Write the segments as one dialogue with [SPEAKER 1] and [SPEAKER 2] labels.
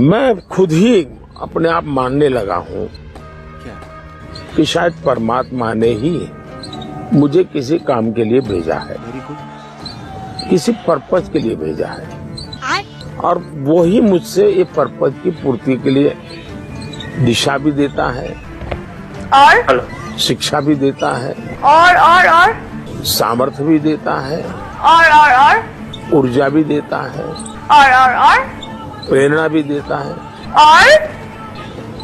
[SPEAKER 1] मैं खुद ही अपने आप मानने लगा हूँ कि शायद परमात्मा ने ही मुझे किसी काम के लिए भेजा है, किसी पर्पज के लिए भेजा है, और वो ही मुझसे ये पर्पज की पूर्ति के लिए दिशा भी देता है और शिक्षा भी देता है और सामर्थ्य भी देता है और ऊर्जा भी देता है और प्रेरणा भी देता है और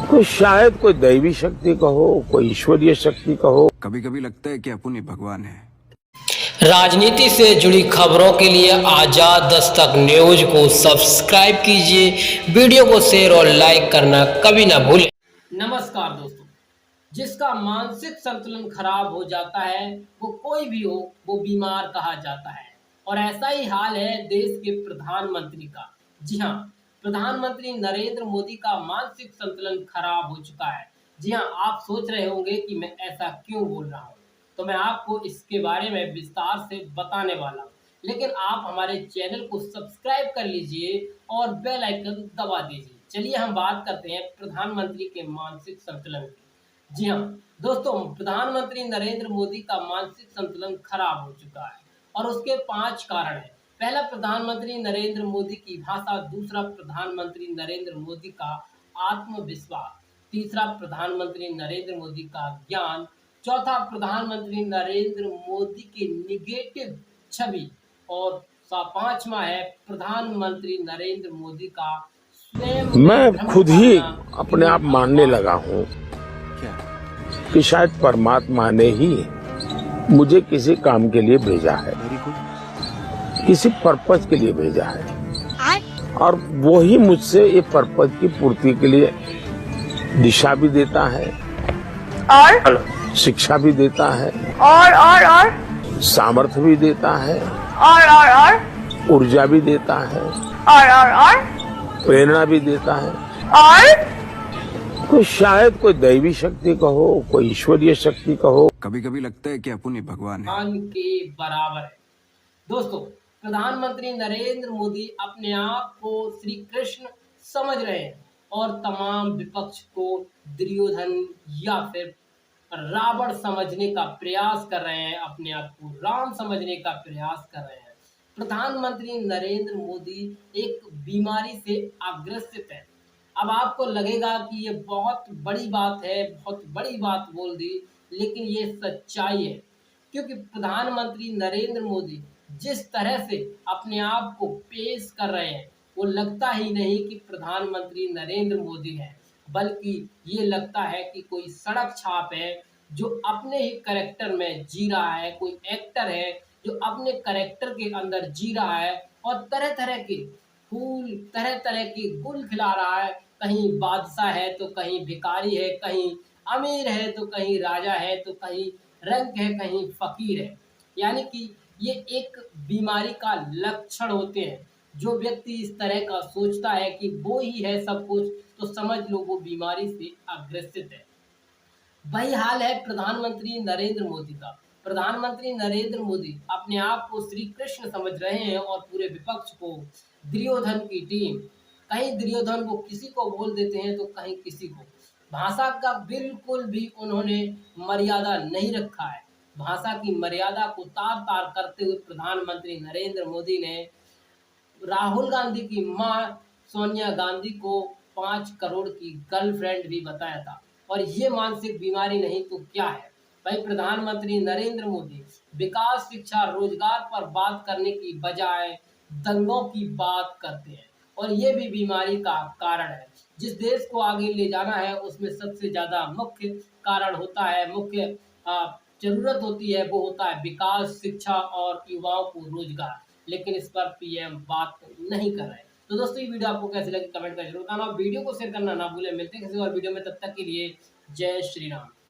[SPEAKER 1] तो शायद कोई दैवी शक्ति कहो, कोई ईश्वरीय शक्ति कहो।
[SPEAKER 2] कभी कभी लगता है कि अपन ही भगवान है।
[SPEAKER 3] राजनीति से जुड़ी खबरों के लिए आजाद दस्तक न्यूज को सब्सक्राइब कीजिए, वीडियो को शेयर और लाइक करना कभी ना भूलें। नमस्कार दोस्तों, जिसका मानसिक संतुलन खराब हो जाता है वो कोई भी हो वो बीमार कहा जाता है, और ऐसा ही हाल है देश के प्रधानमंत्री का। जी हाँ, प्रधानमंत्री नरेंद्र मोदी का मानसिक संतुलन खराब हो चुका है। जी हाँ, आप सोच रहे होंगे कि मैं ऐसा क्यों बोल रहा हूँ, तो मैं आपको इसके बारे में विस्तार से बताने वाला हूँ। लेकिन आप हमारे चैनल को सब्सक्राइब कर लीजिए और बेल आइकन दबा दीजिए। चलिए हम बात करते हैं प्रधानमंत्री के मानसिक संतुलन की। जी हाँ दोस्तों, प्रधानमंत्री नरेंद्र मोदी का मानसिक संतुलन खराब हो चुका है और उसके 5 कारण हैं। पहला, प्रधानमंत्री नरेंद्र मोदी की भाषा। दूसरा, प्रधानमंत्री नरेंद्र मोदी का आत्मविश्वास। तीसरा, प्रधानमंत्री नरेंद्र मोदी का ज्ञान। चौथा, प्रधानमंत्री नरेंद्र मोदी की निगेटिव छवि। और पांचवा है प्रधानमंत्री नरेंद्र मोदी का स्वयं।
[SPEAKER 1] मैं खुद ही अपने आप मानने लगा हूँ कि शायद परमात्मा ने ही मुझे किसी काम के लिए भेजा है, किसी पर्पज के लिए भेजा है, और वो ही मुझसे ये पर्पज की पूर्ति के लिए दिशा भी देता है और शिक्षा भी देता है और सामर्थ्य भी देता है और ऊर्जा भी देता है और प्रेरणा भी देता है और तो शायद कोई दैवी शक्ति कहो, कोई ईश्वरीय शक्ति कहो।
[SPEAKER 2] कभी कभी लगता है कि अपन ही भगवान है
[SPEAKER 3] के बराबर है। दोस्तों, प्रधानमंत्री नरेंद्र मोदी अपने आप को श्री कृष्ण समझ रहे हैं और तमाम विपक्ष को दुर्योधन या फिर रावण समझने का प्रयास कर रहे हैं, अपने आप को राम समझने का प्रयास कर रहे हैं। प्रधानमंत्री नरेंद्र मोदी एक बीमारी से अग्रसित है। अब आपको लगेगा कि ये बहुत बड़ी बात है, बहुत बड़ी बात बोल दी, लेकिन ये सच्चाई है, क्योंकि प्रधानमंत्री नरेंद्र मोदी जिस तरह से अपने आप को पेश कर रहे हैं वो लगता ही नहीं कि प्रधानमंत्री नरेंद्र मोदी है, बल्कि ये लगता है कि कोई सड़क छाप है जो अपने ही कैरेक्टर में जी रहा है, कोई एक्टर है जो अपने कैरेक्टर के अंदर जी रहा है और तरह तरह के फूल, तरह तरह के गुल खिला रहा है। कहीं बादशाह है तो कहीं भिखारी है, कहीं अमीर है तो कहीं राजा है, तो कहीं रंग है, कहीं फकीर है। यानी कि ये एक बीमारी का लक्षण होते हैं। जो व्यक्ति इस तरह का सोचता है कि वो ही है सब कुछ, तो समझ लो वो बीमारी से अग्रसित है। वही हाल है प्रधानमंत्री नरेंद्र मोदी का। प्रधानमंत्री नरेंद्र मोदी अपने आप को श्री कृष्ण समझ रहे हैं और पूरे विपक्ष को दुर्योधन की टीम। कहीं दुर्योधन को किसी को बोल देते हैं तो कहीं किसी को। भाषा का बिल्कुल भी उन्होंने मर्यादा नहीं रखा है। भाषा की मर्यादा को तार तार करते हुए प्रधानमंत्री नरेंद्र मोदी ने राहुल गांधी की मां सोनिया गांधी को 5 करोड़ की गर्लफ्रेंड भी बताया था। और ये मानसिक बीमारी नहीं तो क्या है भाई? प्रधानमंत्री नरेंद्र मोदी विकास, शिक्षा, रोजगार पर बात करने की बजाय दंगों की बात करते हैं, और ये भी बीमारी का कारण है। जिस देश को आगे ले जाना है उसमें सबसे ज्यादा मुख्य कारण होता है, मुख्य जरूरत होती है, वो होता है विकास, शिक्षा और युवाओं को रोजगार। लेकिन इस पर पीएम बात नहीं कर रहे। तो दोस्तों, ये वीडियो आपको कैसी लगी कमेंट कर जरूर बताना। वीडियो को शेयर करना ना भूलें। मिलते हैं किसी और वीडियो में, तब तक के लिए जय श्री राम।